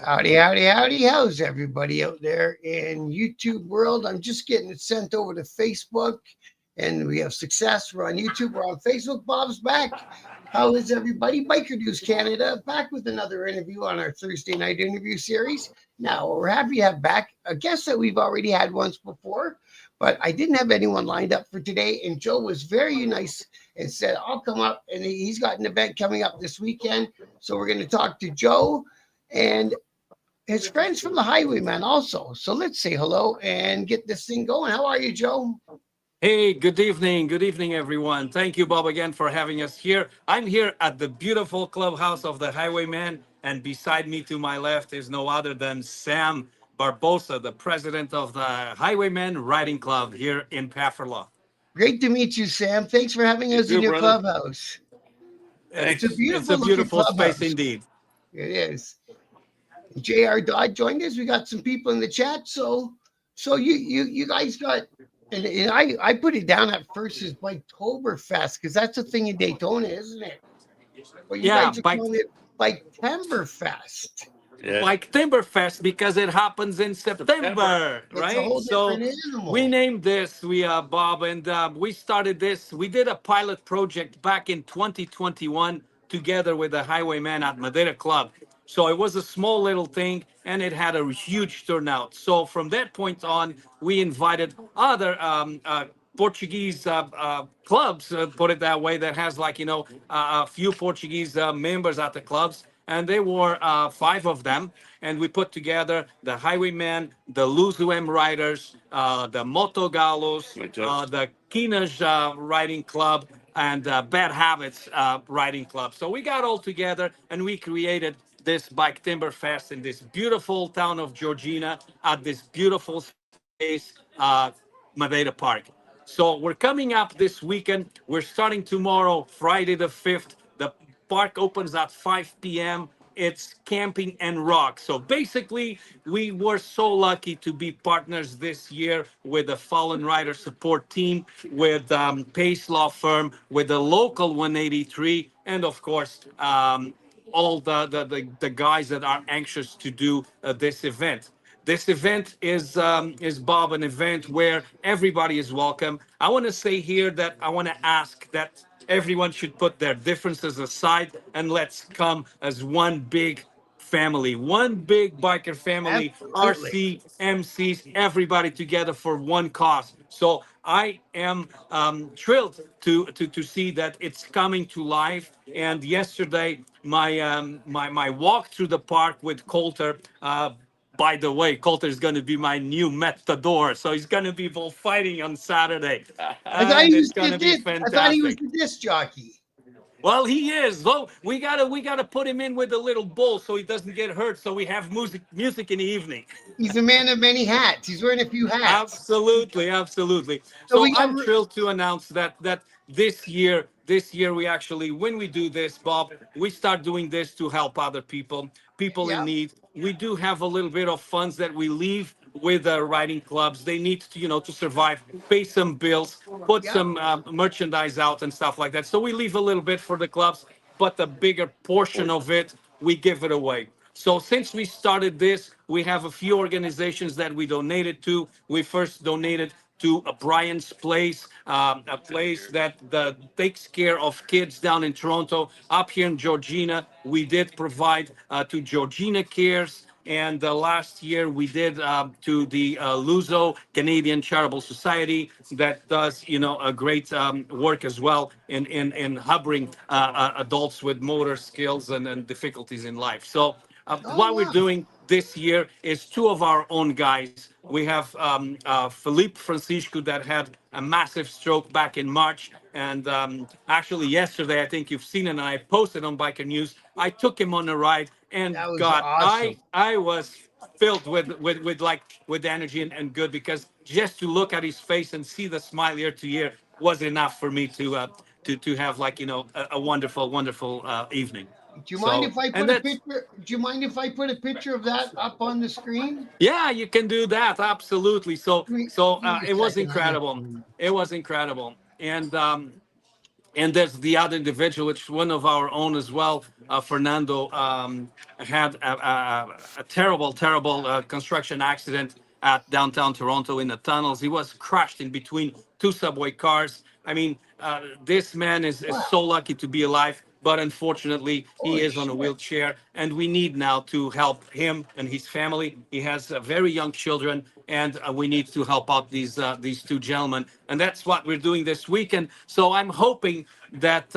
Howdy, howdy, howdy. How's everybody out there in YouTube world? I'm just getting it sent over to Facebook and we have success. We're on YouTube, we're on Facebook. Bob's back. How is everybody? Biker News Canada back with another interview on our Thursday night interview series. Now, we're happy to have back a guest that we've already had once before, but I didn't have anyone lined up for today. And Joe was very nice and said, I'll come up. And he's got an event coming up this weekend. So we're going to talk to Joe and his friends from the Highwayman also. So let's say hello and get this thing going. How are you, Joe? Hey, good evening. Good evening, everyone. Thank you, Bob, again for having us here. I'm here at the beautiful clubhouse of the Highwayman, and beside me to my left is no other than Sam Barbosa, the president of the Highwayman Riding Club here in Pafferlaw. Great to meet you, Sam. Thanks for having You us in too, your brother. clubhouse. It's a It's a beautiful looking beautiful space clubhouse. indeed. It is. JR Dodd joined us. We got some people in the chat. So you guys got and I put it down at first as Biketemberfest because that's a thing in Daytona, isn't it? But you Yeah, guys are calling it Biketemberfest. Yeah. Like Timberfest because it happens in September, It's a right? whole So different we animal. named this, Bob, and we started this. We did a pilot project back in 2021 together with the Highwayman at Madeira Club. So it was a small little thing and it had a huge turnout. So from that point on, we invited other Portuguese clubs, put it that way, that has a few Portuguese members at the clubs, and there were five of them, and we put together the Highwaymen, the Luzuem Riders, the Moto Galos, the Kinas Riding Club, and Bad Habits Riding Club. So we got all together and we created this Bike Timber Fest in this beautiful town of Georgina at this beautiful space, Madeira Park. So we're coming up this weekend. We're starting tomorrow, Friday the 5th. The park opens at 5 p.m. It's camping and rock. So basically, we were so lucky to be partners this year with the Fallen Rider support team, with Pace Law Firm, with the local 183, and of course, all the guys that are anxious to do this event. This event is Bob, an event where everybody is welcome. I want to say here that I want to ask that everyone should put their differences aside and let's come as one big family, one big biker family, Absolutely. RC, MCs, everybody together for one cause. So I am thrilled to see that it's coming to life. And yesterday, my walk through the park with Coulter. By the way, Coulter is going to be my new matador, so he's going to be bullfighting on Saturday, I thought and he it's was going the to be disc. I thought he was fantastic. the disc jockey. Well, he is. Well, we gotta put him in with a little bull so he doesn't get hurt. So we have music in the evening. He's a man of many hats. He's wearing a few hats. Absolutely, absolutely. So So we got I'm thrilled to announce that this year we actually, when we do this, Bob, we start doing this to help other people in yeah. need. We do have a little bit of funds that we leave with riding clubs. They need to, to survive, pay some bills, put Yeah. some merchandise out and stuff like that. So we leave a little bit for the clubs, but the bigger portion of it, we give it away. So since we started this, we have a few organizations that we donated to. We first donated to a Brian's Place, a place that takes care of kids down in Toronto. Up here in Georgina, we did provide to Georgina Cares. And last year we did to the Luso Canadian Charitable Society that does, a great work as well in hubbing adults with motor skills and difficulties in life. So Oh what we're wow. doing this year is two of our own guys. We have Philippe Francisco that had a massive stroke back in March. And actually yesterday, I think you've seen it, and I posted on Biker News, I took him on a ride, and That was God, I awesome. I was filled with energy and good, because just to look at his face and see the smile year to year was enough for me to have a wonderful evening. Do you mind So, if I and put a that's picture? Do you mind if I put a picture of that up on the screen? Yeah, you can do that. Absolutely. So, Give me, so give me a it was second, honey. incredible. It was incredible. And And there's the other individual, which is one of our own as well, Fernando, had a terrible, terrible construction accident at downtown Toronto in the tunnels. He was crushed in between two subway cars. I mean, this man is Wow. so lucky to be alive, but unfortunately, he Holy is on a shit. wheelchair, and we need now to help him and his family. He has very young children, and we need to help out these two gentlemen, and that's what we're doing this weekend. So I'm hoping that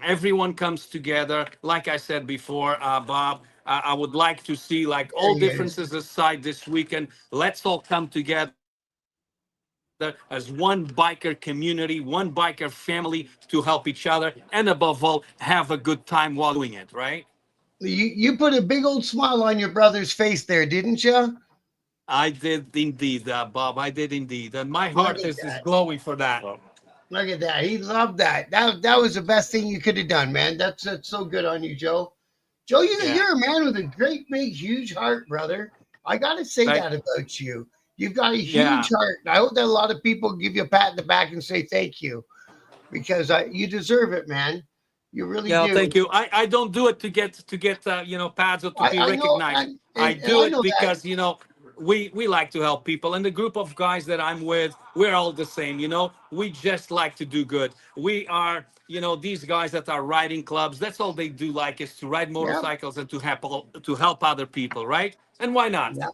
everyone comes together. Like I said before, Bob, I would like to see, like, There all he is. differences aside this weekend. Let's all come together as one biker community, one biker family to help each other, and above all, have a good time while doing it, right? You put a big old smile on your brother's face there, didn't you? I did indeed, Bob. I did indeed. And my Look heart at is that. glowing for that. Look at that. He loved that. That was the best thing you could have done, man. That's so good on you, Joe. Joe, Yeah. you're a man with a great, big, huge heart, brother. I gotta say Right. that about you. You've got a huge Yeah. heart. I hope that a lot of people give you a pat in the back and say thank you because you deserve it, man. You really Yeah, do. thank you. I don't do it to get pads or to be I know, recognized. I and do I it know that. because we like to help people, and the group of guys that I'm with, we're all the same. We just like to do good. We are these guys that are riding clubs. That's all they do, like, is to ride Yep, motorcycles and to help other people, right? And why not? yep,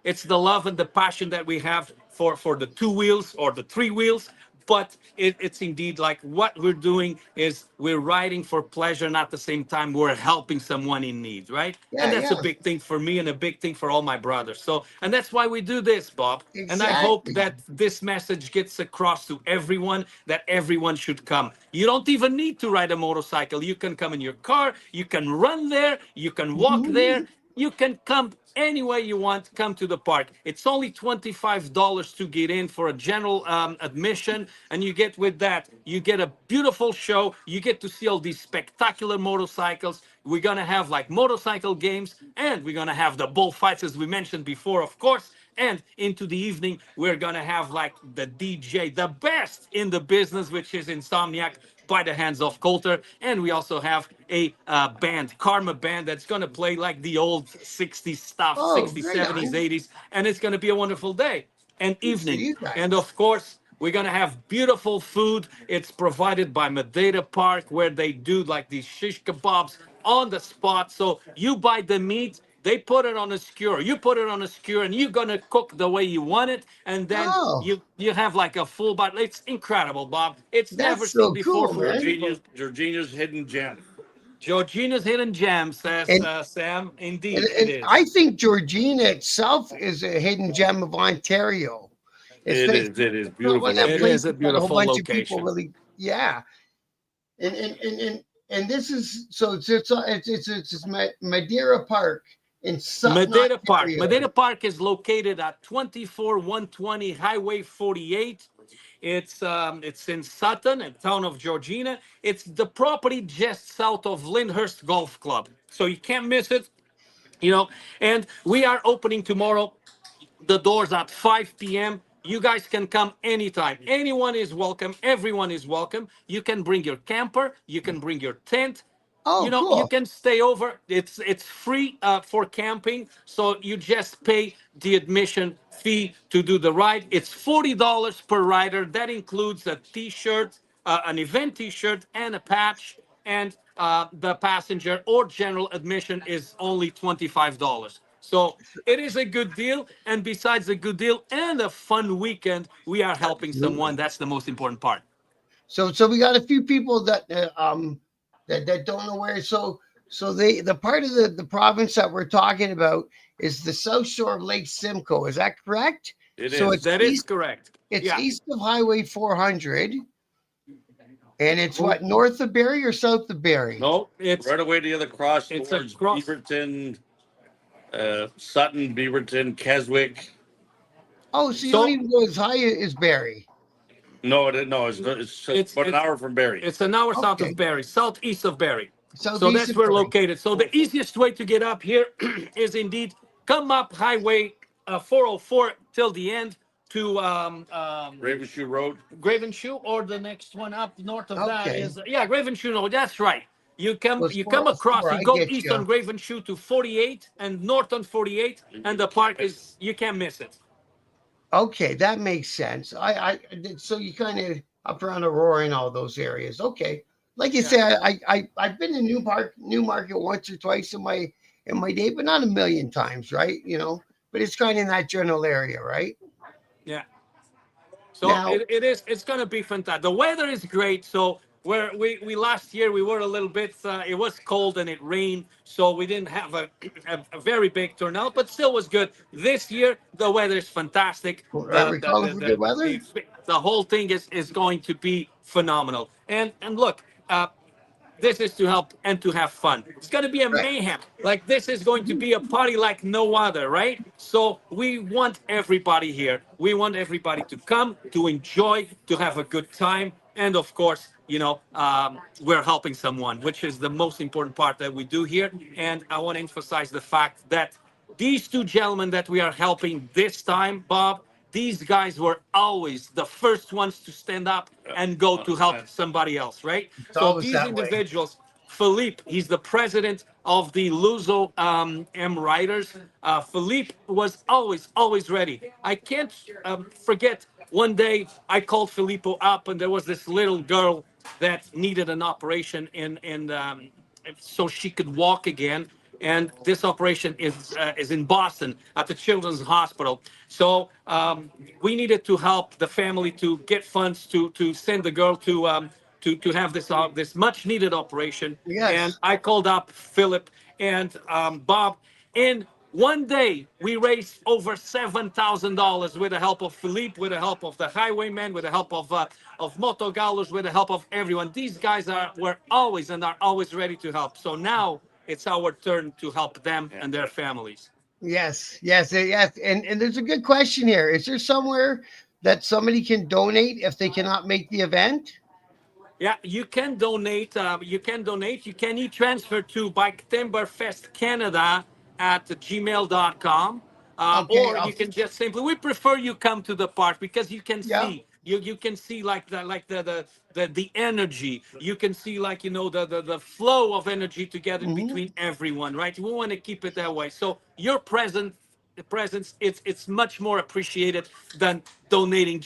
It's the love and the passion that we have for the two wheels or the three wheels, but it's indeed like what we're doing is we're riding for pleasure, and at the same time we're helping someone in need, right? And yeah, that's a yeah, big thing for me and a big thing for all my brothers. So, and that's why we do this, Bob. And I hope exactly. that this message gets across to everyone, that everyone should come. You don't even need to ride a motorcycle. You can come in your car, you can run there, you can walk there, you can come any way you want. Come to the park. It's only $25 to get in for a general admission, and you get, with that, you get a beautiful show. You get to see all these spectacular motorcycles. We're gonna have, like, motorcycle games, and we're gonna have the bullfights, as we mentioned before, of course. And into the evening, we're gonna have, like, the DJ, the best in the business, which is Insomniac by the hands of Coulter. And we also have a band, Karma Band, that's going to play like the old 60s stuff, Oh, 60s, right 70s, on. 80s. And it's going to be a wonderful day and Good for evening. you And guys. of course, we're going to have beautiful food. It's provided by Madeira Park, where they do, like, these shish kebabs on the spot. So you buy the meat, they put it on a skewer, you put it on a skewer, and you're gonna cook the way you want it, and then Oh, you have like a full bite. It's incredible, Bob. It's never that's seen so before cool, for the man. people. Georgina's hidden gem. Georgina's hidden gem, says And Sam. and, Indeed, it and I is. think Georgina itself is a hidden gem of Ontario. It is It's not one of beautiful. that It place is a that's got a whole beautiful bunch of people location. really. Yeah, and this is so it's Madeira Park in Sutton, Madeira Park. Ontario. Madeira Park is located at 24 120 Highway 48. It's in Sutton, a town of Georgina. It's the property just south of Lyndhurst Golf Club, so you can't miss it. you know and we are opening tomorrow, the doors at 5 p.m. You guys can come anytime. Anyone is welcome. Everyone is welcome. You can bring your camper, you can bring your tent. Oh, You cool. can stay over. It's free for camping, so you just pay the admission fee to do the ride. It's $40 per rider. That includes a t-shirt, an event t-shirt, and a patch. And the passenger or general admission is only $25. So it is a good deal. And besides a good deal and a fun weekend, we are helping someone. Absolutely. That's the most important part. So we got a few people that don't know where. So the part of the province that we're talking about is the south shore of Lake Simcoe. Is that correct? It So is. That is correct. it's Yeah. east of Highway 400, and it's what, north of Barrie or south of Barrie? No, it's Right away to the other cross it's towards across. Beaverton, Sutton, Beaverton, Keswick. Oh, so you don't So even go as high as Barrie. No, it's it's about an it's hour from Barrie. it's an hour south of Okay, Barrie, southeast of Barrie. So southeast that's of where we're Barrie. located. So the easiest way to get up here is indeed come up Highway 404 till the end, to Raven Shoe Road. Graven Shoe, or the next one up north of that Okay. is, yeah, Graven Shoe. No, that's right. Those You come across, 404, you I go get east you. on Graven Shoe to 48 and north on 48, and the park is, you can't miss it. Okay, that makes sense. So you kind of up around Aurora and all those areas. Okay, like you Yeah. say, I've been to New Market once or twice in my day, but not a million times, right? But it's kind of in that general area, right? Yeah. So Now, it's gonna be fantastic. The weather is great. So we last year we were a little bit it was cold and it rained, so we didn't have a very big turnout, but still was good. This year the weather is fantastic. are we calling for good weather? The whole thing is going to be phenomenal. And look, this is to help and to have fun. It's going to be a Right. mayhem. Like, this is going to Mhm. be a party like no other, right? So we want everybody here. We want everybody to come, to enjoy, to have a good time. And of course, we're helping someone, which is the most important part that we do here. And I want to emphasize the fact that these two gentlemen that we are helping this time, Bob, these guys were always the first ones to stand up and go to help somebody else, right? It's So always these that way. individuals, Philippe, he's the president of the Luso M Riders. Philippe was always ready. I can't forget one day I called Filippo up, and there was this little girl that needed an operation so she could walk again. And this operation is in Boston at the Children's Hospital. So we needed to help the family to get funds to send the girl to have this much needed operation. And Yes. I called up Philip and Bob. In one day, we raised over $7,000 with the help of Philippe, with the help of the highwaymen, with the help of Motogalos, with the help of everyone. These guys were always and are always ready to help. So now it's our turn to help them and their families. Yes. Yes. Yes. And there's a good question here. Is there somewhere that somebody can donate if they cannot make the event? Yeah, you can donate. You can e-transfer to Biketemberfest Canada at gmail.com. Okay. Or I'll, you can just simply, we prefer you come to the park because yeah. you can see like the energy. You can see, like, the flow of energy together Hmm. between everyone, right? We want to keep it that way. So your presence, it's much more appreciated than donating.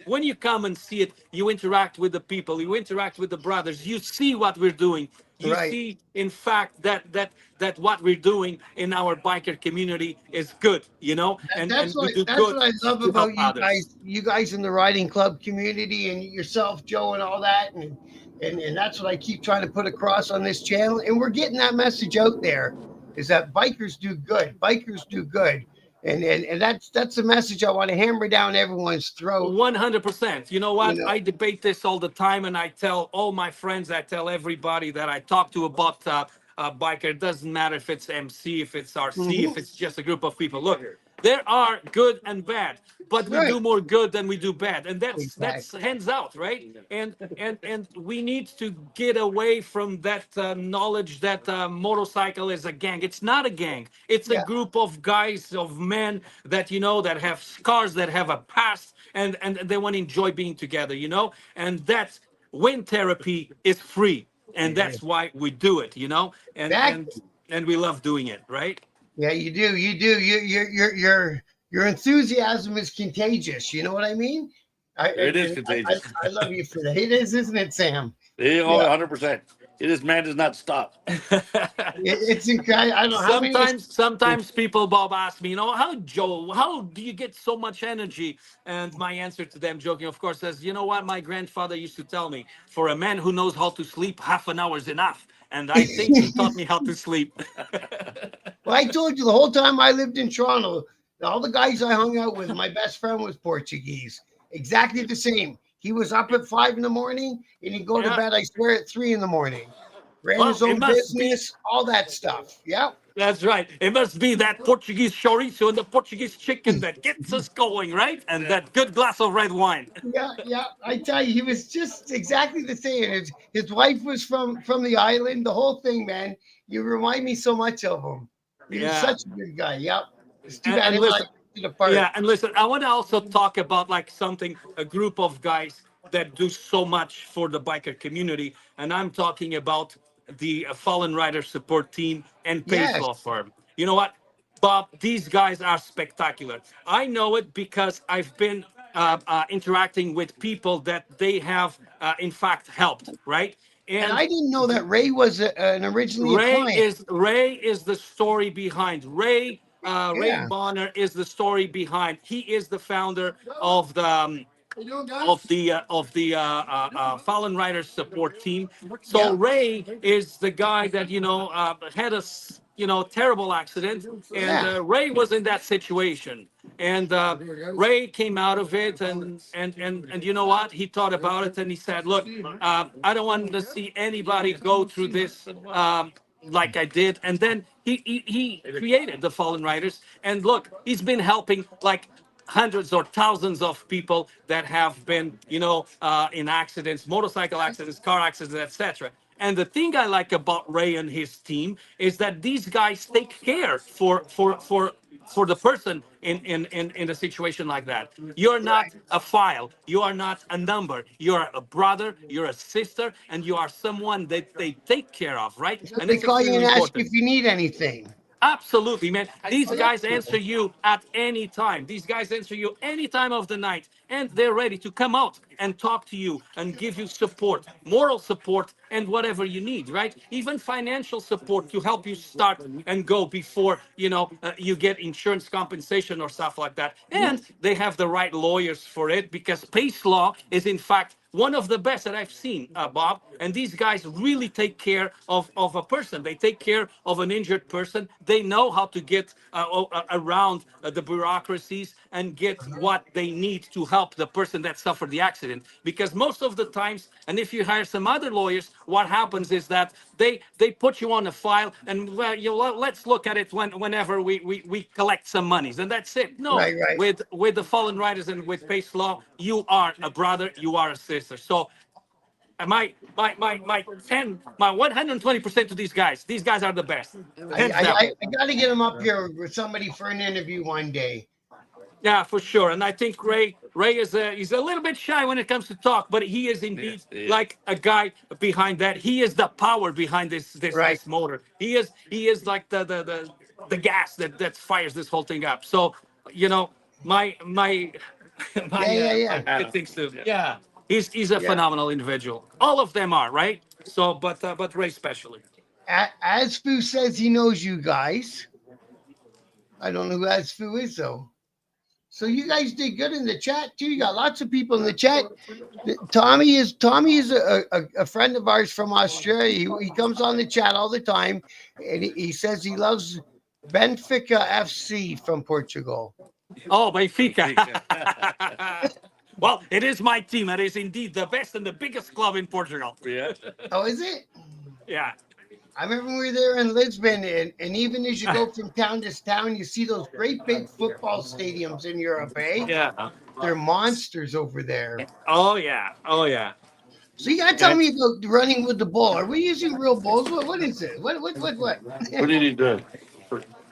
When you come and see it, you interact with the people, you interact with the brothers, you see what we're doing, you Right. see, in fact, that what we're doing in our biker community is good, and we do That's good what I love to help about you others. guys. You guys in the riding club community, and yourself, Joe, and all that, and that's what I keep trying to put across on this channel. And we're getting that message out there: is that bikers do good. Bikers do good, and that's the message I want to hammer down everyone's throat. 100%. You know You what? know. I debate this all the time, and I tell all my friends, I tell everybody that I talk to about biker. It doesn't matter if it's MC, if it's RC, Hmm. if it's just a group of people. Look, there are good and bad, but we Right. do more good than we do bad, and that's Exactly. hands out, right? And we need to get away from that knowledge that motorcycle is a gang. It's not a gang. It's a Yeah. group of guys, of men that that have scars, that have a past, and they want to enjoy being together. And that's wind therapy is free, and It is. that's why we do it. And Exactly. we love doing it, right? Yeah, you do. You do. Your enthusiasm is contagious. You know what I mean? It is I contagious. I love you for that. It is, isn't it, Sam? Oh, Yeah, 100%. It is, man does not stop. it's incredible. I don't know how many. Sometimes people, Bob, ask me, how do you get so much energy? And my answer to them, joking, of course, is, what my grandfather used to tell me: for a man who knows how to sleep, half an hour is enough. And I think he taught me how to sleep. Well, I told you the whole time I lived in Toronto, all the guys I hung out with, my best friend was Portuguese. Exactly the same. He was up at 5 in the morning and he'd go to Yeah. bed, I swear, at 3 in the morning. Ran Well, his it own must be. business, all that stuff. Yeah. That's right. It must be that Portuguese chorizo and the Portuguese chicken that gets us going, right? And that good glass of red wine. Yeah, yeah. I tell you, he was just exactly the same. His wife was from the island. The whole thing, man. You remind me so much of him. He was Yeah. such a good guy. Yep. It's too And, bad and him and I listen, it apart. Yeah, and listen, I want to also talk about like something, a group of guys that do so much for the biker community, and I'm talking about the Fallen Rider support team and Pace Yes, Law Firm. You know what, Bob? These guys are spectacular. I know it because I've been interacting with people that they have, in fact, helped, right? and And I didn't know that Ray was an originally a client. Ray is the story behind. Ray Yeah, Bonner is the story behind. He is the founder of the Fallen Riders support team. So yeah, Ray is the guy that had a terrible accident, and yeah. Ray was in that situation. And Ray came out of it, and you know what? He thought about it, and he said, "Look, I don't want to see anybody go through this." Like I did, and then he created the Fallen Riders, and look, he's been helping like hundreds or thousands of people that have been, in accidents, motorcycle accidents, car accidents, etc. And the thing I like about Ray and his team is that these guys take care for the person in a situation like that. You're not Right. a file, you are not a number, you're a brother, you're a sister, and you are someone that they take care of, right? So And they it's call you extremely and ask you important. if you need anything. Absolutely, man. These Oh, that's guys answer cool. you at any time. These guys answer you any time of the night, and they're ready to come out and talk to you and give you support, moral support, and whatever you need, right? Even financial support to help you start and go before you get insurance compensation or stuff like that. And they have the right lawyers for it because Pace Law is in fact one of the best that I've seen, Bob. And these guys really take care of a person. They take care of an injured person. They know how to get around the bureaucracies and get what they need to help the person that suffered the accident. Because most of the times, and if you hire some other lawyers, what happens is that they put you on a file and well, let's look at it whenever we collect some monies, and that's it. No, Right, right. with the Fallen Riders and with Pace Law, you are a brother, you are a sister. So my 120% to these guys. These guys are the best, I hands I down. I got to get him up here with somebody for an interview one day. Yeah, for sure. And I think Ray is he's a little bit shy when it comes to talk, but he is indeed like a guy behind that. He is the power behind Right. this motor. He is like the gas that fires this whole thing up. So my Yeah, yeah, my yeah. kid thinks too. Yeah, he's a Yeah. phenomenal individual. All of them are right. So, but Ray especially. As Fu says, he knows you guys. I don't know who As Fu is though. So you guys did good in the chat too. You got lots of people in the chat. Tommy is a friend of ours from Australia. He comes on the chat all the time, and he says he loves Benfica FC from Portugal. Oh, Benfica. Well, it is my team. It is indeed the best and the biggest club in Portugal. Yeah. Oh, is it? Yeah. I remember we were there in Lisbon, and even as you go from town to town, you see those great big football stadiums in Europe, eh? Yeah. They're monsters over there. Oh yeah. Oh yeah. So you gotta tell me about running with the bull. Are we using real bulls? What is it? What? What did he do?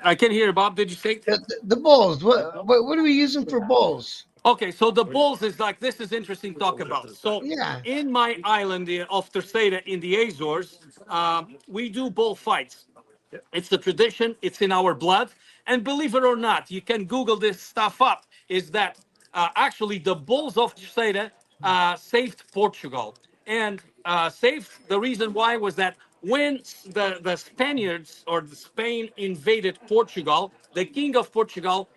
I can hear Bob. Did you say? The bulls. What are we using for bulls? Okay, so the bulls is like this is interesting to talk about. So Yeah. in my island of Terceira in the Azores, we do bull fights. It's the tradition. It's in our blood. And believe it or not, you can Google this stuff up. Is that actually the bulls of Terceira saved Portugal? And saved the reason why was that when the Spaniards or the Spain invaded Portugal, the king of Portugal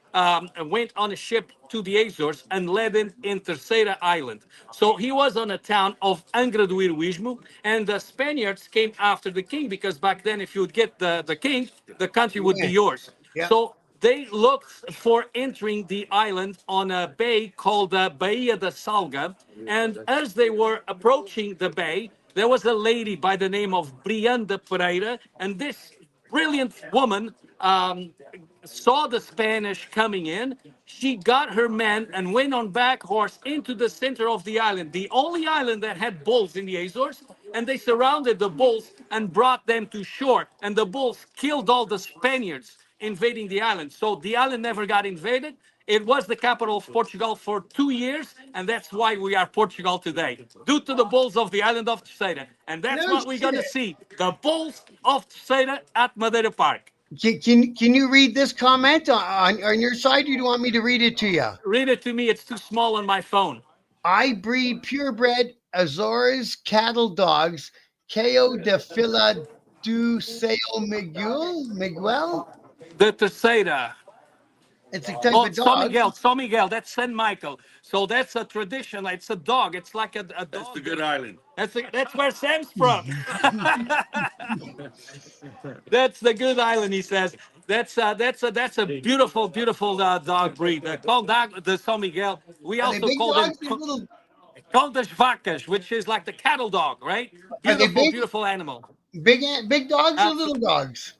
went on a ship to the Azores and landed in Terceira Island. So he was on a town of Angra do Heroísmo, and the Spaniards came after the king because back then, if you would get the king, the country would be Yeah. yours. Yeah. So they looked for entering the island on a bay called Baía da Salga, and as they were approaching the bay, there was a lady by the name of Brianda Pereira, and this brilliant woman saw the Spanish coming in. She got her men and went on back horse into the center of the island, the only island that had bulls in the Azores. And they surrounded the bulls and brought them to shore. And the bulls killed all the Spaniards, invading the island. So the island never got invaded. It was the capital of Portugal for 2 years, and that's why we are Portugal today, due to the bulls of the island of Terceira. And that's No what we're going to shit. see, the bulls of Terceira at Madeira Park. Can you read this comment on your side? Or do you want me to read it to you? Read it to me. It's too small on my phone. I breed purebred Azores cattle dogs, Ko de Fila do Sao Miguel. The Terceira. It's a type Oh, of São dog. Miguel, São Miguel. That's Saint Michael. So that's a tradition. It's a dog. It's like a That's the dog. good island. That's where Sam's from. That's the good island, he says. That's a beautiful, beautiful dog breed. Called dog the São Miguel. We Are they also big call them dogs or little? Condas Vacas, which is like the cattle dog, right? Are they Beautiful, big? beautiful animal. Big dogs or little Absolutely. dogs?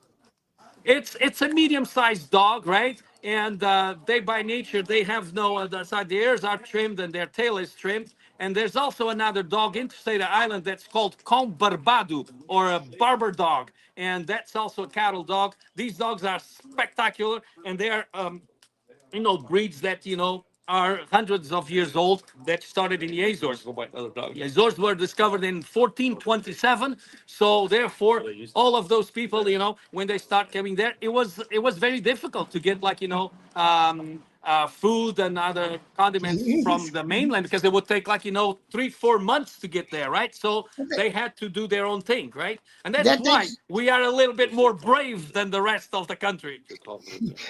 It's a medium-sized dog, right? And they by nature they have no the side. The ears are trimmed and their tail is trimmed. And there's also another dog in Terceira Island that's called Cão Barbado or a barber dog, and that's also a cattle dog. These dogs are spectacular, and they are breeds that are hundreds of years old that started in the Azores. The Azores were discovered in 1427, so therefore all of those people, when they start coming there, it was very difficult to get food and other condiments from Jeez. the mainland because it would take 3-4 months to get there, right? So Okay. they had to do their own thing, right? And that's That why takes. we are a little bit more brave than the rest of the country.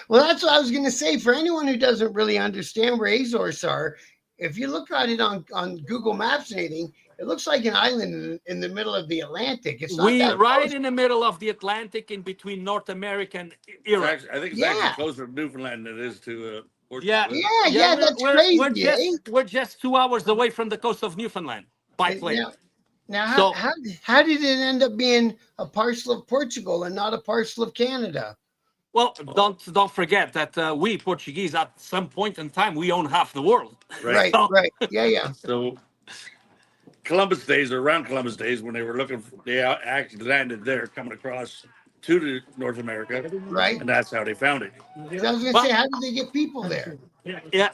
Well, that's what I was going to say. For anyone who doesn't really understand where Azores are, if you look at it on Google Maps and anything, it looks like an island in the middle of the Atlantic. It's not We that right close. in the middle of the Atlantic, in between North America and Europe. I think it's actually Yeah, closer to Newfoundland than it is to Yeah, Portugal. yeah, yeah. yeah. We're That's we're we're crazy, eh? just we're just 2 hours away from the coast of Newfoundland by plane. Now, now, So how did it end up being a parcel of Portugal and not a parcel of Canada? well, don't forget that we Portuguese at some point in time we own half the world. Right. Right, So right. Yeah, yeah. So Columbus days, or around Columbus days, when they were looking, they actually landed there, coming across to the North America, Right. and that's how they found it. Because I was going to say, well, how did they get people there? yeah,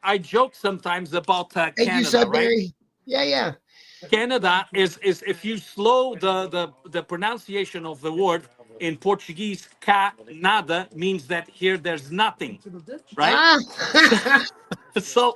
I joke sometimes about Thank you, Canada, right? Sudbury. Yeah, yeah. Canada is if you slow the pronunciation of the word in Portuguese, ca nada means that here there's nothing, right? Ah, So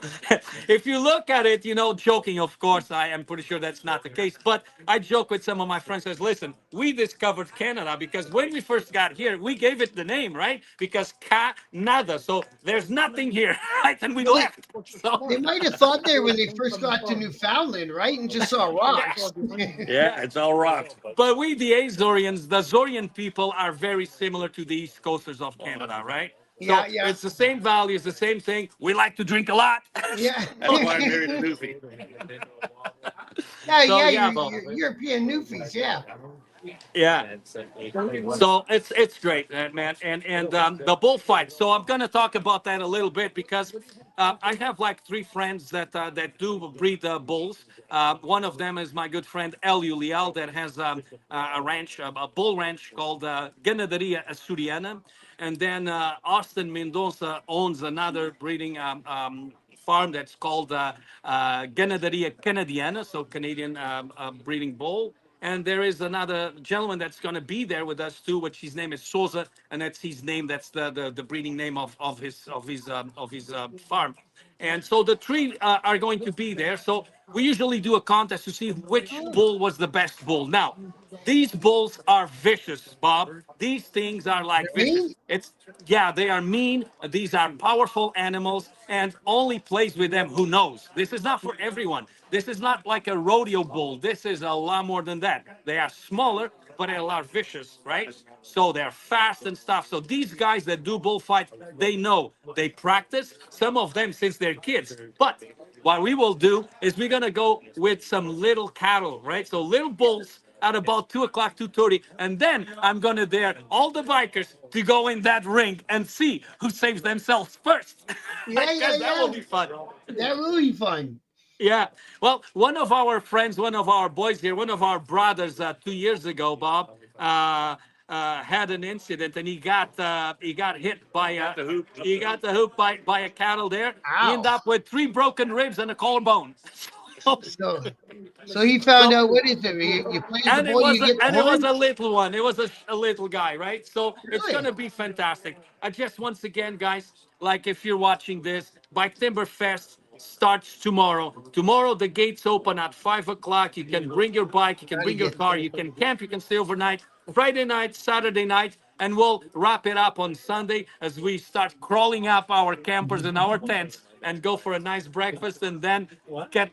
if you look at it, joking, of course, I am pretty sure that's not the case. But I joke with some of my friends, says, listen, we discovered Canada because when we first got here, we gave it the name, right? Because Canada. So there's nothing here, right? And we well, they, left. So they might have thought there when they first got to Newfoundland, right? And just saw rocks. Yeah, it's all rocks. but we, the Azorians, the Azorian people are very similar to the East Coasters of Canada, right? So Yeah, yeah. it's the same values, the same thing. We like to drink a lot. Yeah. That's why I married a newfie. Yeah, So yeah, yeah, you're European newfies, yeah. yeah. So it's great, man, and the bullfight. So I'm gonna talk about that a little bit because I have like three friends that do breed bulls. One of them is my good friend Elio Leal that has a ranch, a bull ranch called Ganaderia Asturiana, and then Austin Mendoza owns another breeding farm that's called Ganaderia Canadiana, so Canadian breeding bull. And there is another gentleman that's going to be there with us too, which his name is Souza, and that's his name. That's the breeding name of his farm. And so the three are going to be there. So we usually do a contest to see which bull was the best bull. Now, these bulls are vicious, Bob. These things are like Really? vicious. It's yeah, they are mean. These are powerful animals, and only plays with them who knows. This is not for everyone. This is not like a rodeo bull. This is a lot more than that. They are smaller, but they're a lot vicious, right? So they're fast and stuff. So these guys that do bullfight, they know. They practice, some of them since they're kids. But what we will do is we're gonna go with some little cattle, right? So little bulls at about 2 o'clock, 2:30, and then I'm gonna dare all the bikers to go in that ring and see who saves themselves first. Yeah, yeah, Because that will yeah. be fun. That will be fun. Yeah. Well, one of our friends, one of our boys here, one of our brothers 2 years ago, Bob, had an incident and he got hit by Got the hoop. he got the hoop by a cattle there. He Ow. ended up with 3 broken ribs and a collarbone. So, so he found So out, what is it? You play with the and boy, you get the it was horn. a little one. It was a little guy, right? So it's Really? gonna be fantastic. I just once again, guys, like if you're watching this, Biketemberfest starts tomorrow. Tomorrow the gates open at 5 o'clock. You can bring your bike, you can Gotta bring your get car, you can camp, you can stay overnight. Friday night, Saturday night, and we'll wrap it up on Sunday as we start crawling up our campers and our tents and go for a nice breakfast and then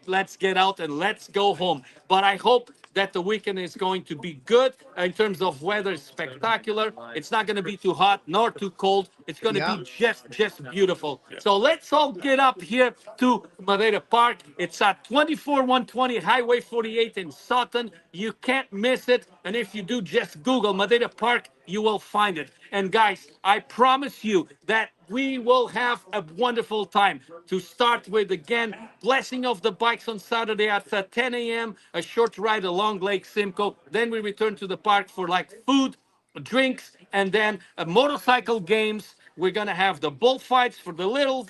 let's get out and let's go home. But I hope that the weekend is going to be good in terms of weather, spectacular. It's not going to be too hot nor too cold. It's going to Yeah. be just beautiful. So let's all get up here to Madeira Park. It's at 24120 Highway 48 in Sutton. You can't miss it. And if you do, just Google Madeira Park, you will find it. And guys, I promise you that we will have a wonderful time. To start with, again, blessing of the bikes on Saturday at 10 a.m., a short ride along Lake Simcoe. Then we return to the park for like food, drinks, and then motorcycle games. We're gonna have the bullfights for the little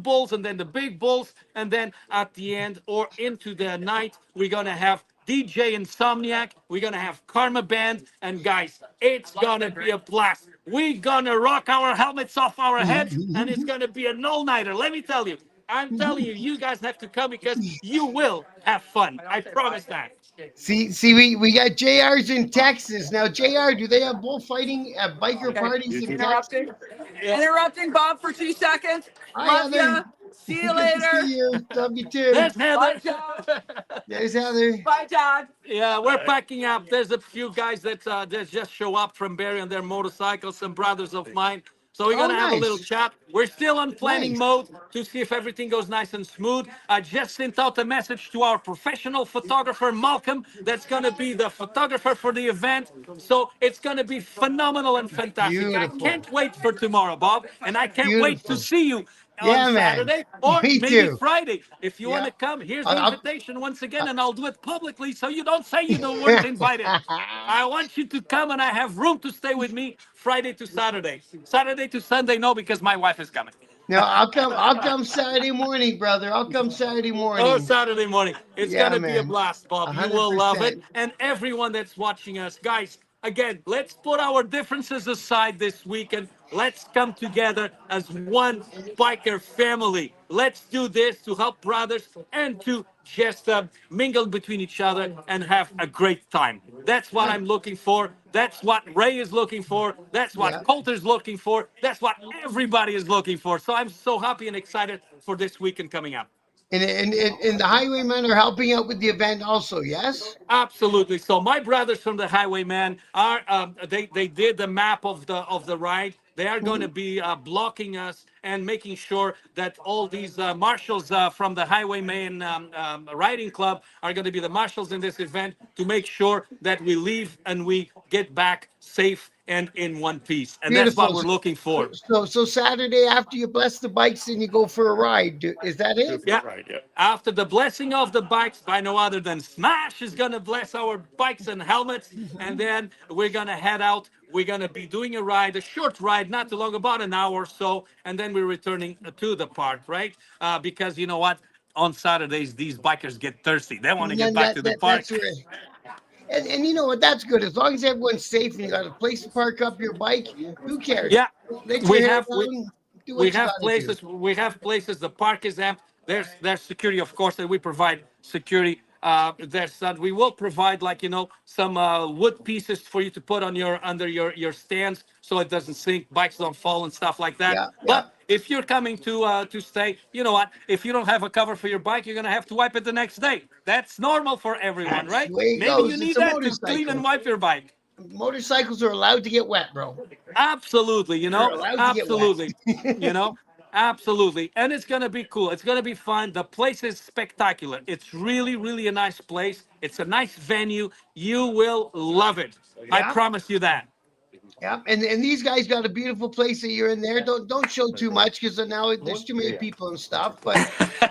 bulls and then the big bulls, and then at the end or into the night, we're gonna have DJ Insomniac. We're gonna have Karma Band, and guys, it's gonna be a blast. We're gonna rock our helmets off our heads, and it's gonna be an all-nighter. Let me tell you, I'm telling you, you guys have to come because you will have fun. I promise that. See, we got JR's in Texas now. JR, do they have bullfighting at biker Okay, parties in Texas? interrupting. Interrupting Bob for 2 seconds. Hi, Love Heather. ya. See you Good to see later. you. Love you too. There's Heather. Bye, Joe. There's Heather. Bye, Todd. Yeah, we're packing up. There's a few guys that just show up from Barrie on their motorcycles, some brothers of mine. So we're Oh, gonna have a little nice, chat. We're still on planning nice. mode to see if everything goes nice and smooth. I just sent out a message to our professional photographer Malcolm. That's gonna be the photographer for the event. So it's gonna be phenomenal and fantastic. I Beautiful, can't wait for tomorrow, Bob, and I can't wait to beautiful. see you on Yeah, man. Saturday or Me maybe too. Friday. If you want Yeah. to come, here's the I'll, invitation once again, I'll, and I'll do it publicly so you don't say you weren't invited. I want you to come, and I have room to stay with me Friday to Saturday. Saturday to Sunday, no, because my wife is coming. no, I'll come. I'll come Saturday morning, brother. I'll come Saturday Oh, morning. Saturday morning. It's Yeah, gonna be a man. blast, A Bob. You hundred will love it. percent. And everyone that's watching us, guys, again, let's put our differences aside this weekend. Let's come together as one biker family. Let's do this to help brothers and to just mingle between each other and have a great time. That's what I'm looking for. That's what Ray is looking for. That's Yeah. what Coulter is looking for. That's what everybody is looking for. So I'm so happy and excited for this weekend coming up. And the highwaymen are helping out with the event also. Yes. Absolutely. So my brothers from the Highwayman are they did the map of the ride. They are going to Mhm. be blocking us and making sure that all these marshals from the Highwayman riding club are going to be the marshals in this event to make sure that we leave and we get back safe and in one piece. And that's what Beautiful. we're looking for. So Saturday after you bless the bikes, then you go for a ride. Is that Go it? for a Yeah. ride, yeah. After the blessing of the bikes by no other than Smash is gonna bless our bikes and helmets, and then we're gonna head out. We're gonna be doing a ride, a short ride, not too long, about an hour or so, and then we're returning to the park, right? Because you know what? On Saturdays, these bikers get thirsty. They want to And get then back to the park. that's where. And you know what? That's good. As long as everyone's safe and you got a place to park up your bike, who cares? Yeah, Let your we hair have we, down. Do we what you have got to do. places. We have places. The park is amped. There's security, of course, that we provide security. There's we will provide like some wood pieces for you to put on your under your stands so it doesn't sink, bikes don't fall and stuff like that. Yeah, yeah. But if you're coming to stay, you know what? If you don't have a cover for your bike, you're gonna have to wipe it the next day. That's normal for everyone, That's right? the way it Maybe you goes. It's need a that to clean and motorcycle. wipe your bike. Motorcycles are allowed to get wet, bro. Absolutely, They're allowed to get wet. absolutely, you know, absolutely. And it's going to be cool. It's going to be fun. The place is spectacular. It's really, really a nice place. It's a nice venue. You will love it. I Yeah. promise you that. Yep, and these guys got a beautiful place that you're in there. Don't show too much because now there's too many people and stuff. But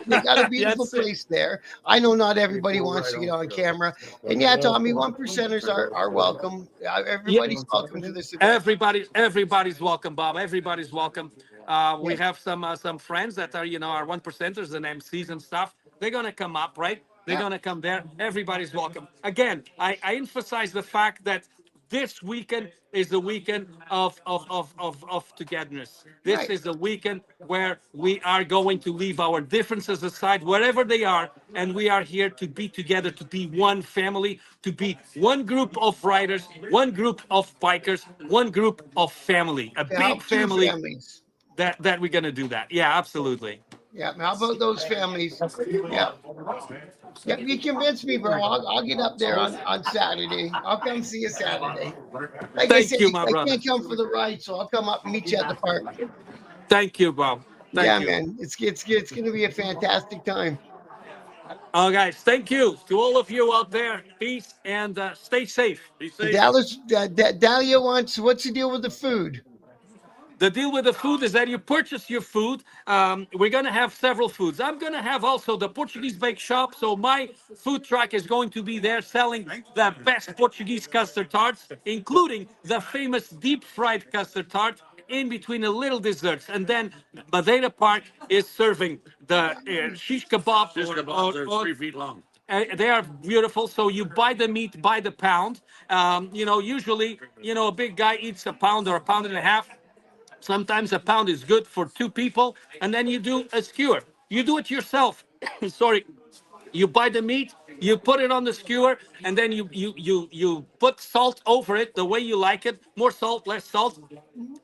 they got a beautiful That's it. place there. I know not everybody wants to get on camera, and yeah, Tommy, one percenters are welcome. Yeah, Everybody's welcome to this event. everybody's welcome, Bob. Everybody's welcome. We Yes, have some friends that are our one percenters and MCs and stuff. They're gonna come up, right? They're yeah, gonna come there. Everybody's welcome. Again, I emphasize the fact that this weekend is the weekend of togetherness. This right. is a weekend where we are going to leave our differences aside, wherever they are, and we are here to be together, to be one family, to be one group of riders, one group of bikers, one group of family, a To big help two family families. that we're gonna do that. Yeah, absolutely. Yeah, how about those families? Yeah, yeah. You convinced me, bro. I'll get up there on Saturday. I'll come see you Saturday. Like I Thank said, you, my I brother. can't come for the ride, so I'll come up and meet you at the park. Thank you, Bob. Yeah, Thank you. man, it's gonna be a fantastic time. Oh, guys, thank you to all of you out there. Peace and stay safe. Be safe. Dallas, Dahlia wants. What's the deal with the food? The deal with the food is that you purchase your food. We're gonna have several foods. I'm gonna have also the Portuguese bake shop. So my food truck is going to be there selling the best Portuguese custard tarts, including the famous deep fried custard tart. In between the little desserts, and then Madeira Park is serving the shish kebab. Fish kebabs are 3 feet long. They are beautiful. So you buy the meat by the pound. Usually, a big guy eats a pound or a pound and a half. Sometimes a pound is good for two people, and then you do a skewer. You do it yourself. Sorry. You buy the meat, you put it on the skewer, and then you put salt over it the way you like it. More salt, less salt,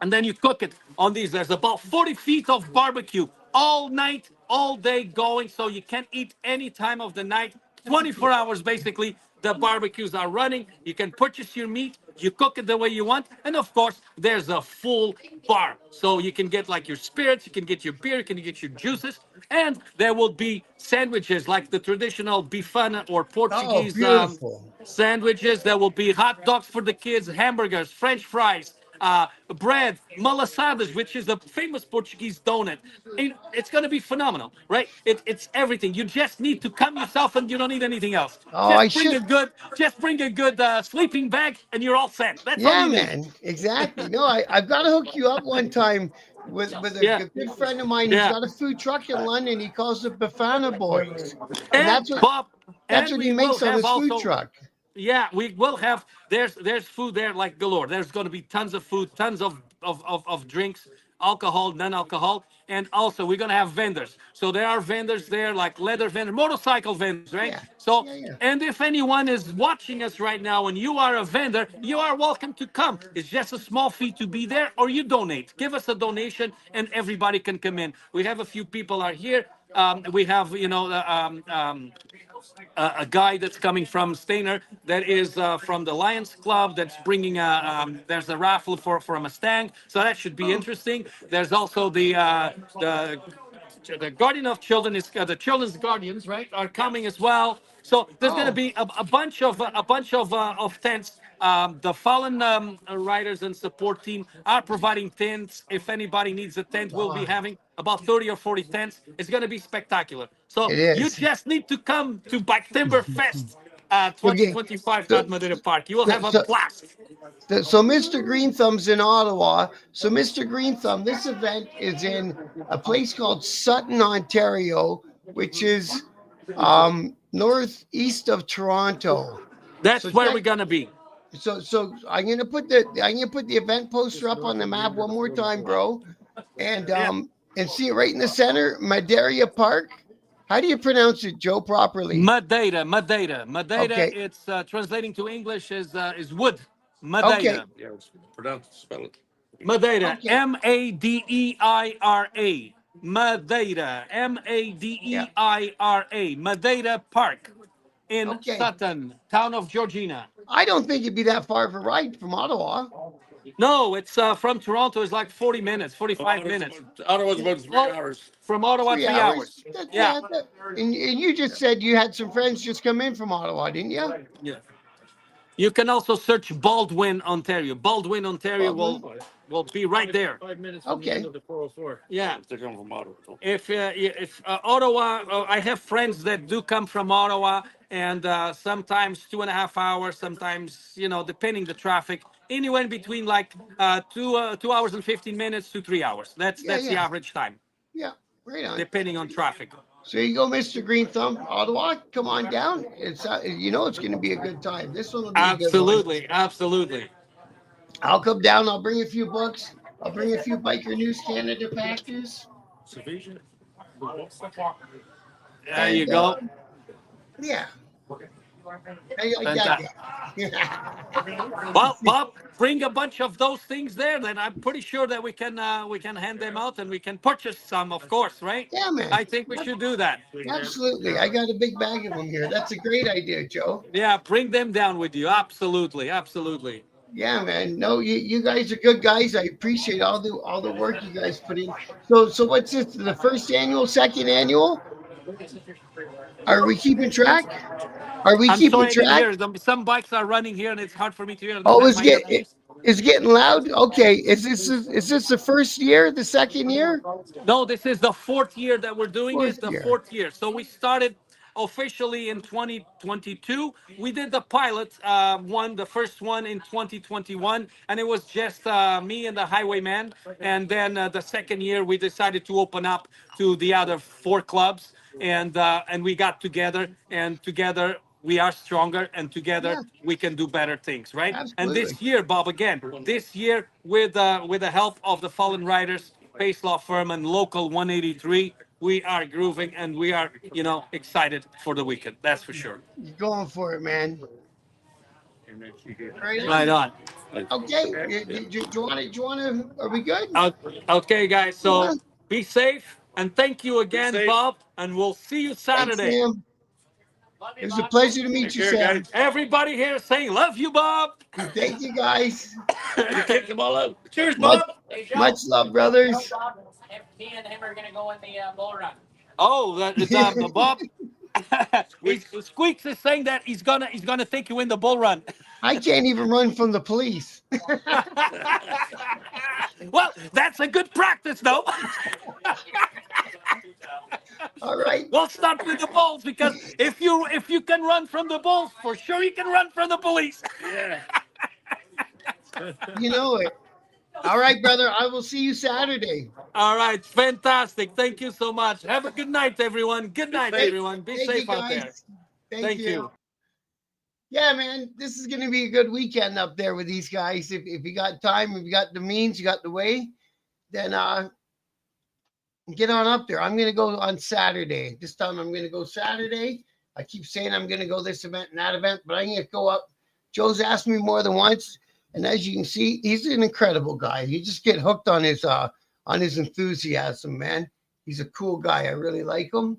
and then you cook it on these. There's about 40 feet of barbecue all night, all day going, so you can eat any time of the night. 24 hours basically. The barbecues are running. You can purchase your meat. You cook it the way you want. And of course, there's a full bar. So you can get like your spirits, you can get your beer, you can get your juices. And there will be sandwiches like the traditional bifana or Oh, Portuguese beautiful. sandwiches. There will be hot dogs for the kids, hamburgers, French fries, bread, malasadas, which is a famous Portuguese donut. It's going to be phenomenal, right? It's everything. You just need to come yourself, and you don't need anything else. Oh, I should. Just bring a good sleeping bag, and you're all set. That's all Yeah, you need. man. Exactly. No, I've got to hook you up one time with a, Yeah, a good friend of mine. He's yeah. got a food truck in London. He calls it Bafana Boys, and And Bob, that's and what he we will makes on have his food also. truck. Yeah, we will have. There's food there like galore. There's going to be tons of food, tons of drinks, alcohol, non-alcohol, and also we're going to have vendors. So there are vendors there like leather vendors, motorcycle vendors, right? Yeah, So, yeah, yeah. and if anyone is watching us right now and you are a vendor, you are welcome to come. It's just a small fee to be there, or you donate. Give us a donation, and everybody can come in. We have a few people are here. We have, a guy that's coming from Stainer that is from the Lions Club that's bringing there's a raffle for a Mustang, so that should be interesting. There's also the guardian of children is the children's guardians, right, are coming as well. So there's going to Oh, be a bunch of tents. The fallen riders and support team are providing tents. If anybody needs a tent, we'll be oh, having about 30 or 40 tents. It's going to be spectacular. So it you is. just need to come to Biketemberfest Okay. 2025 So, at Madeira Park. You will so, have a so, blast. so Mr. Green Thumb's in Ottawa. So, Mr. Green Thumb, this event is in a place called Sutton, Ontario, which is northeast of Toronto. So That's where check. we're going to be. So I'm gonna put the event poster up on the map one more time, bro, and Yeah. see it right in the center, Madeira Park. How do you pronounce it, Joe, properly? Madeira. Okay, It's translating to English is wood. okay, Madeira. Yeah, it's pronounced, spell it. Madeira. okay, Madeira. Madeira. yeah, Madeira. Madeira Park in okay. Sutton, town of Georgina. I don't think it'd be that far of a ride from Ottawa. No, it's from Toronto. It's like 40 minutes, Oh, 45 minutes. Ottawa's about 3 hours. From Ottawa, 3 hours. 3 hours. That, Yeah. yeah, and you just said you had some friends just come in from Ottawa, didn't you? Yeah. You can also search Baldwin, Ontario. Baldwin, Ontario Baldwin? will be right there. 5 minutes from the Okay. end of the 404. Yeah. They're coming from Ottawa. If Ottawa, I have friends that do come from Ottawa, and sometimes 2.5 hours, sometimes depending the traffic, anywhere in between like 2 hours and 15 minutes to 3 hours. That's Yeah, the yeah, average time, yeah. Right on. depending on traffic. So you go, Mr. Green Thumb, Ottawa. Come on down. It's going to be a good time. This one will be a good one. Absolutely, absolutely. I'll come down. I'll bring a few books. I'll bring a few Biker News Canada patches. There you And go. yeah, I like that Fantastic. guy. Well, Bob, bring a bunch of those things there. Then I'm pretty sure that we can hand them out and we can purchase some, of course, right? Yeah, man. I think we should do that. Absolutely. I got a big bag of them here. That's a great idea, Joe. Yeah, bring them down with you. Absolutely, absolutely. Yeah, man. No, you guys are good guys. I appreciate all the work you guys put in. So what's this? The first annual, second annual? Are we keeping track? Are we I'm keeping sorry I didn't track? hear. Some bikes are running here and it's hard for me to hear. I don't Oh, have my earpiece. it's getting loud. Okay, is this the first year? The second year? No, this is the fourth year that we're doing Fourth it, the year. fourth year. So we started officially in 2022. We did the pilot one, the first one in 2021, and it was just me and the highwayman. And then the second year, we decided to open up to the other four clubs, and we got together, and together we are stronger, and together Yeah, we can do better things, right? And absolutely. this year, Bob, again, this year with the help of the Fallen Riders, Pace Law Firm, and Local 183, we are grooving and we are, excited for the weekend. That's for sure. You're going for it, man. Right Right on. on. Okay. Do you want to? Are we good? Okay, guys. Yeah. So be safe and thank you Be again, safe. Bob. And we'll see you Thanks, Saturday. Sam. It was a pleasure to meet Take you, care, Sam. guys. Everybody here saying, love you, Bob. Thank you, guys. You kick them all out. Cheers, Much, Bob. much love, brothers. Me and him are going to go in the bull run. Oh, that is Bob. Squeaks is saying that he's gonna take you in the bull run. I can't even run from the police. Well, that's a good practice, though. All right. We'll start with the bulls because if you can run from the bulls, for sure you can run from the police. Yeah. You know it. All right, brother. I will see you Saturday. All right, fantastic. Thank you so much. Have a good night, everyone. Good night, safe. everyone. Be Thank you, safe out there. guys. Thank Thank you. you. Yeah, man. This is going to be a good weekend up there with these guys. If you got time, if you got the means, you got the way, then get on up there. I'm going to go on Saturday. This time I'm going to go Saturday. I keep saying I'm going to go this event and that event, but I'm going to go up. Joe's asked me more than once, and as you can see, he's an incredible guy. You just get hooked on his enthusiasm, man. He's a cool guy. I really like him.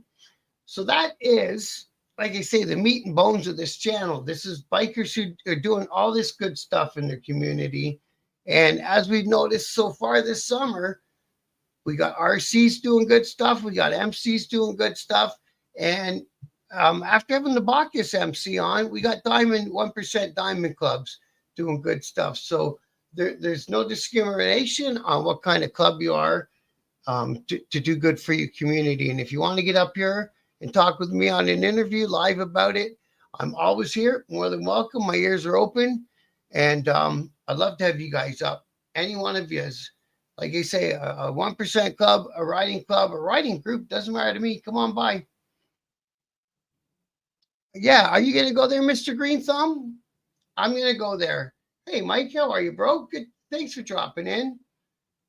So that is, like I say, the meat and bones of this channel. This is bikers who are doing all this good stuff in their community. And as we've noticed so far this summer, we got RCs doing good stuff. We got MCs doing good stuff. And after having the Bacchus MC on, we got 1% Diamond Clubs doing good stuff. So there's no discrimination on what kind of club you are to do good for your community. And if you want to get up here and talk with me on an interview live about it, I'm always here. More than welcome. My ears are open. And I'd love to have you guys up. Any one of you is. Like I say, a 1% club, a riding group, doesn't matter to me. Come on by. Yeah, are you going to go there, Mr. Green Thumb? I'm going to go there. Hey, Mike, how are you, bro? Good. Thanks for dropping in.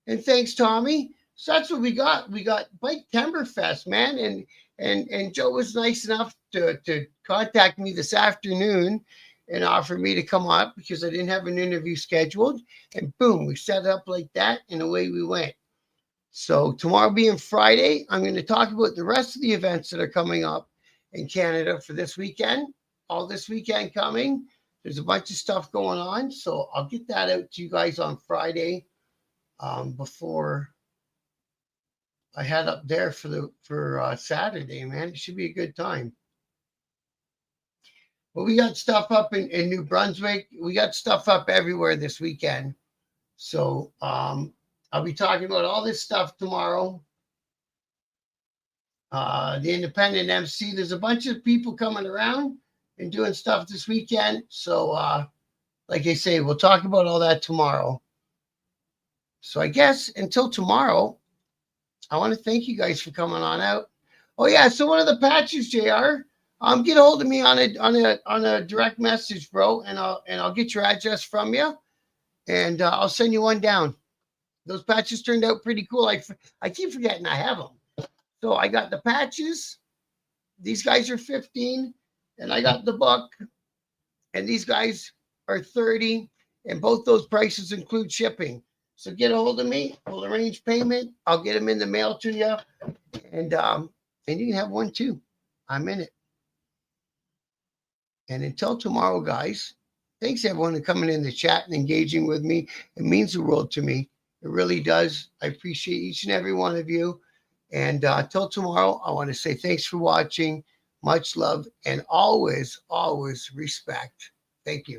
And thanks, Tommy. So that's what we got. We got Biketemberfest, man. And Joe was nice enough to contact me this afternoon and offer me to come up because I didn't have an interview scheduled. And boom, we set it up like that, and away we went. So tomorrow being Friday, I'm going to talk about the rest of the events that are coming up in Canada for this weekend. All this weekend coming. There's a bunch of stuff going on. So I'll get that out to you guys on Friday before I head up there for Saturday, man. It should be a good time. Well, we got stuff up in New Brunswick. We got stuff up everywhere this weekend. So I'll be talking about all this stuff tomorrow. The Independent MC. There's a bunch of people coming around and doing stuff this weekend. So like I say, we'll talk about all that tomorrow. So I guess until tomorrow, I want to thank you guys for coming on out. Oh yeah, so one of the patches, JR. Get a hold of me on a direct message, bro, and I'll get your address from you, and I'll send you one down. Those patches turned out pretty cool. I keep forgetting I have them. So I got the patches. These guys are 15, and I got the book, and these guys are 30, and both those prices include shipping. So get a hold of me. We'll arrange payment. I'll get them in the mail to you, and you can have one too. I'm in it. And until tomorrow, guys, thanks everyone for coming in the chat and engaging with me. It means the world to me. It really does. I appreciate each and every one of you. And till tomorrow, I want to say thanks for watching. Much love and always, always respect. Thank you.